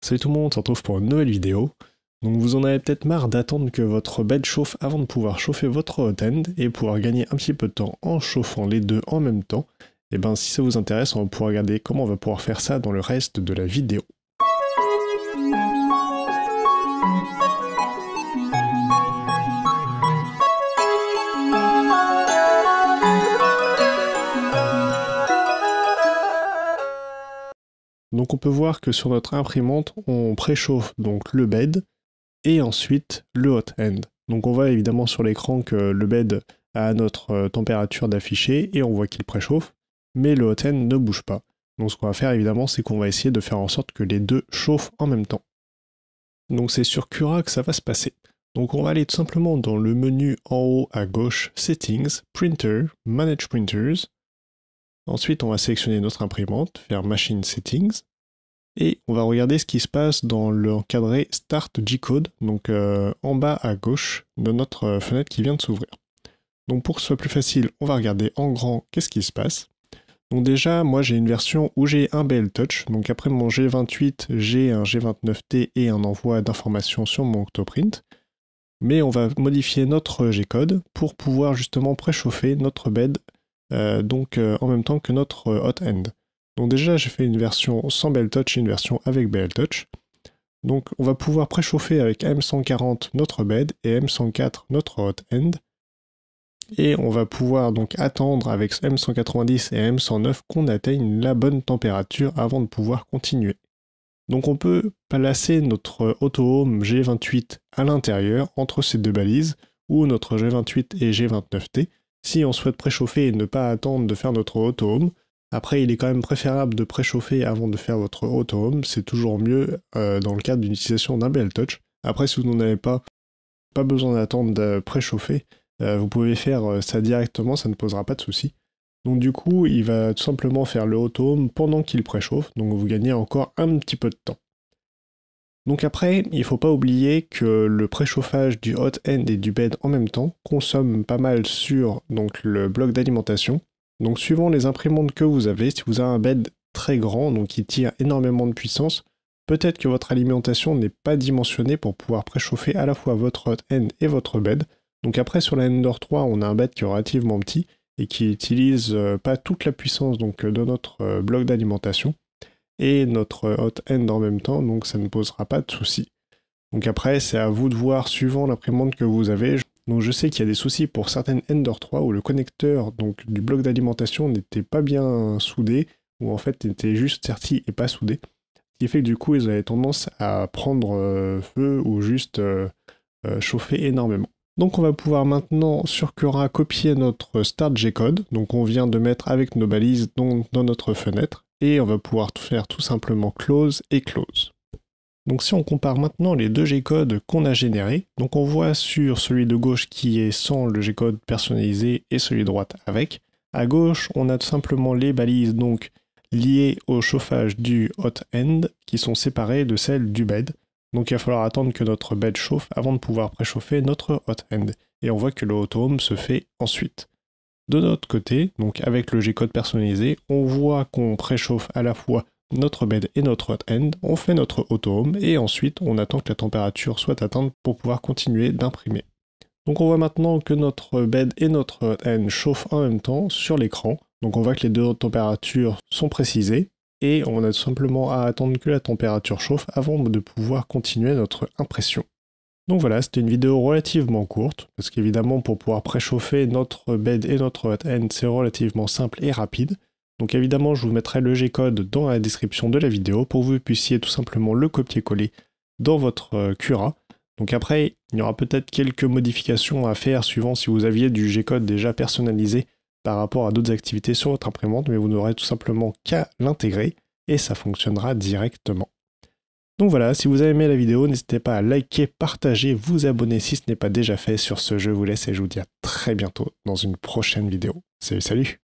Salut tout le monde, on se retrouve pour une nouvelle vidéo. Donc vous en avez peut-être marre d'attendre que votre bed chauffe avant de pouvoir chauffer votre hot end et pouvoir gagner un petit peu de temps en chauffant les deux en même temps. Et ben si ça vous intéresse, on va pouvoir regarder comment on va pouvoir faire ça dans le reste de la vidéo. Donc on peut voir que sur notre imprimante, on préchauffe donc le bed et ensuite le hot end. Donc on voit évidemment sur l'écran que le bed a notre température d'affiché et on voit qu'il préchauffe, mais le hot end ne bouge pas. Donc ce qu'on va faire évidemment, c'est qu'on va essayer de faire en sorte que les deux chauffent en même temps. Donc c'est sur Cura que ça va se passer. Donc on va aller tout simplement dans le menu en haut à gauche, Settings, Printer, Manage Printers. Ensuite, on va sélectionner notre imprimante, faire Machine Settings, et on va regarder ce qui se passe dans l'encadré Start G-Code, donc en bas à gauche de notre fenêtre qui vient de s'ouvrir. Donc pour que ce soit plus facile, on va regarder en grand qu'est-ce qui se passe. Donc déjà, moi j'ai une version où j'ai un BL Touch, donc après mon G28, j'ai un G29T et un envoi d'informations sur mon Octoprint. Mais on va modifier notre G-Code pour pouvoir justement préchauffer notre bed en même temps que notre hot end. Donc déjà j'ai fait une version sans BL Touch et une version avec BL Touch. Donc on va pouvoir préchauffer avec M140 notre bed et M104 notre hot end. Et on va pouvoir donc attendre avec M190 et M109 qu'on atteigne la bonne température avant de pouvoir continuer. Donc on peut placer notre Auto-Home G28 à l'intérieur entre ces deux balises, ou notre G28 et G29T, si on souhaite préchauffer et ne pas attendre de faire notre Auto-Home. Après, il est quand même préférable de préchauffer avant de faire votre Auto-Home, c'est toujours mieux dans le cadre d'une utilisation d'un BL Touch. Après, si vous n'en avez pas besoin d'attendre de préchauffer, vous pouvez faire ça directement, ça ne posera pas de souci. Donc du coup, il va tout simplement faire le Auto-Home pendant qu'il préchauffe, donc vous gagnez encore un petit peu de temps. Donc après, il ne faut pas oublier que le préchauffage du hot end et du bed en même temps consomme pas mal sur donc, le bloc d'alimentation. Donc suivant les imprimantes que vous avez, si vous avez un bed très grand, donc qui tire énormément de puissance, peut-être que votre alimentation n'est pas dimensionnée pour pouvoir préchauffer à la fois votre hot end et votre bed. Donc après sur la Ender 3, on a un bed qui est relativement petit et qui utilise pas toute la puissance donc, de notre bloc d'alimentation et notre hot end en même temps, donc ça ne posera pas de soucis. Donc après, c'est à vous de voir suivant l'imprimante que vous avez. Donc je sais qu'il y a des soucis pour certaines Ender 3 où le connecteur donc, du bloc d'alimentation n'était pas bien soudé, ou en fait était juste serti et pas soudé. Ce qui fait que du coup, ils avaient tendance à prendre feu ou juste chauffer énormément. Donc on va pouvoir maintenant sur Cura copier notre Start G-Code, donc on vient de mettre avec nos balises dans notre fenêtre, et on va pouvoir faire tout simplement Close et Close. Donc si on compare maintenant les deux G-codes qu'on a générés, donc on voit sur celui de gauche qui est sans le G-code personnalisé et celui de droite avec. À gauche, on a tout simplement les balises donc liées au chauffage du hot end qui sont séparées de celles du bed. Donc il va falloir attendre que notre bed chauffe avant de pouvoir préchauffer notre hot end. Et on voit que le Auto-Home se fait ensuite. De notre côté, donc avec le G-code personnalisé, on voit qu'on préchauffe à la fois notre bed et notre hot end, on fait notre Auto-Home et ensuite on attend que la température soit atteinte pour pouvoir continuer d'imprimer. Donc on voit maintenant que notre bed et notre hot end chauffent en même temps sur l'écran. Donc on voit que les deux températures sont précisées et on a tout simplement à attendre que la température chauffe avant de pouvoir continuer notre impression. Donc voilà, c'était une vidéo relativement courte, parce qu'évidemment pour pouvoir préchauffer notre bed et notre hot end, c'est relativement simple et rapide. Donc évidemment, je vous mettrai le G-code dans la description de la vidéo pour que vous puissiez tout simplement le copier-coller dans votre Cura. Donc après, il y aura peut-être quelques modifications à faire suivant si vous aviez du G-code déjà personnalisé par rapport à d'autres activités sur votre imprimante, mais vous n'aurez tout simplement qu'à l'intégrer et ça fonctionnera directement. Donc voilà, si vous avez aimé la vidéo, n'hésitez pas à liker, partager, vous abonner si ce n'est pas déjà fait. Sur ce, je vous laisse et je vous dis à très bientôt dans une prochaine vidéo. Salut, salut!